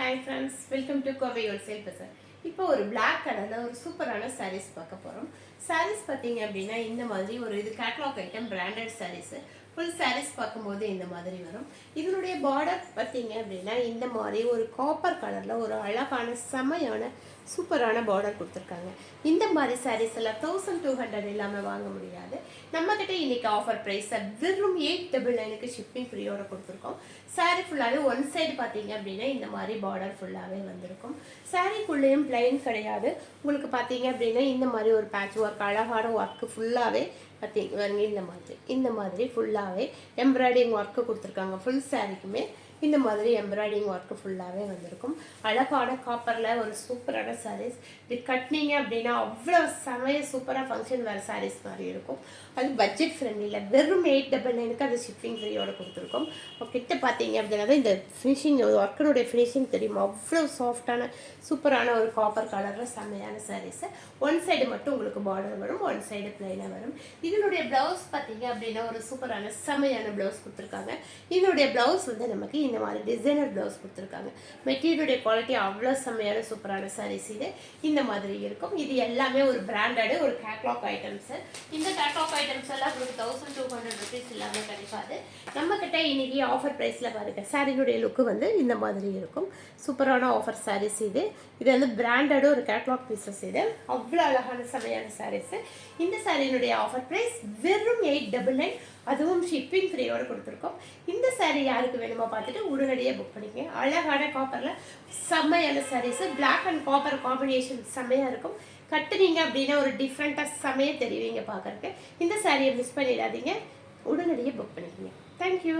Hi friends, welcome to Kovai wholesale Bazaar. இப்போ ஒரு black கலரில் ஒரு சூப்பரான சாரீஸ் பார்க்க போகிறோம். சாரீஸ் பார்த்தீங்க அப்படின்னா இந்த மாதிரி ஒரு இது catalogue item branded sarees. Full sarees பார்க்கும்போது இந்த மாதிரி வரும். இதனுடைய பார்டர் பார்த்தீங்க அப்படின்னா இந்த மாதிரி ஒரு காப்பர் கலரில் ஒரு அழகான செமையான சூப்பரான பார்டர் கொடுத்துருக்காங்க. இந்த மாதிரி சாரீஸ் எல்லாம் 1200 இல்லாமல் வாங்க முடியாது. நம்மக்கிட்ட இன்றைக்கி ஆஃபர் ப்ரைஸை வெறும் 899 ஷிப்பிங் ஃப்ரீயோட கொடுத்துருக்கோம். சாரீ ஃபுல்லாகவே ஒன் சைடு பார்த்தீங்க அப்படின்னா இந்த மாதிரி பார்டர் ஃபுல்லாகவே வந்திருக்கும். சாரீக்குள்ளேயும் பிளைன் கிடையாது. உங்களுக்கு பார்த்தீங்க அப்படின்னா இந்த மாதிரி ஒரு பேட்ச் ஒர்க் அழகான ஒர்க்கு ஃபுல்லாகவே பார்த்தீங்க இந்த மாதிரி ஃபுல்லாகவே எம்ப்ராய்டிங் ஒர்க்கு கொடுத்துருக்காங்க. ஃபுல் சாரீக்குமே இந்த மாதிரி எம்ப்ராய்டிங் ஒர்க்கு ஃபுல்லாகவே வந்திருக்கும். அழகான காப்பரில் ஒரு சூப்பரான சாரீஸ். இது கட்டினீங்க அப்படின்னா அவ்வளோ செமைய சூப்பராக ஃபங்க்ஷன் வேறு சாரீஸ் மாதிரி இருக்கும். அது பட்ஜெட் ஃப்ரெண்ட்லியில் வெறும் 899 அது ஷிப்பிங் ஃப்ரீயோடு கொடுத்துருக்கோம். கிட்ட பார்த்தீங்க அப்படின்னா தான் இந்த ஃபினிஷிங் ஒர்க்கினுடைய ஃபினிஷிங் தெரியுமா, அவ்வளோ சாஃப்டான சூப்பரான ஒரு காப்பர் கலரில் செம்மையான சாரீஸு. ஒன் சைடு மட்டும் உங்களுக்கு பார்டர் வரும், ஒன் சைடு பிளைனாக வரும். இதனுடைய ப்ளவுஸ் பார்த்தீங்க அப்படின்னா ஒரு சூப்பரான செம்மையான ப்ளவுஸ் கொடுத்துருக்காங்க. இதனுடைய ப்ளவுஸ் வந்து நமக்கு இந்த மாதிரி டிசைனர் ப்ளவுஸ் கொடுத்துருக்காங்க. மெட்டீரியலுடைய குவாலிட்டி அவ்வளோ செம்மையான சூப்பரான சாரீஸ் இது இந்த மாதிரி இருக்கும். இது எல்லாமே ஒரு பிராண்டடு ஒரு கேட்லாக் ஐட்டம்ஸு. இந்த கேட்லாக் ஐட்டம்ஸ் எல்லாம் உங்களுக்கு 1200 ருபீஸ் இல்லாமல் கிடைக்காது. நம்மக்கிட்ட இன்னைக்கு ஆஃபர் ப்ரைஸில் பாருங்க. சாரீனுடைய லுக்கு வந்து இந்த மாதிரி இருக்கும். சூப்பரான ஆஃபர் சாரீஸ் இது. இது வந்து பிராண்டடு ஒரு கேட்லாக் பீசஸ். இது அவ்வளோ அழகான செம்மையான சாரீஸு. இந்த சாரீனுடைய ஆஃபர் ப்ரைஸ் வெறும் 899, அதுவும் ஷிப்பிங் ஃப்ரீயோடு கொடுத்துருக்கோம். இந்த சாரீ யாருக்கு வேணுமோ பார்த்துட்டு உடனடியாக புக் பண்ணிக்கங்க. அழகான காப்பரில் செம்மையான sarees. Black and copper combination செம்மையாக இருக்கும். கட்டுனீங்க அப்படின்னா ஒரு டிஃப்ரெண்ட்டாக செம்மையாக தெரிவிங்க பார்க்குறக்கு. இந்த சாரியை மிஸ் பண்ணிடாதீங்க, உடனடியாக புக் பண்ணிக்கோங்க. தேங்க்யூ.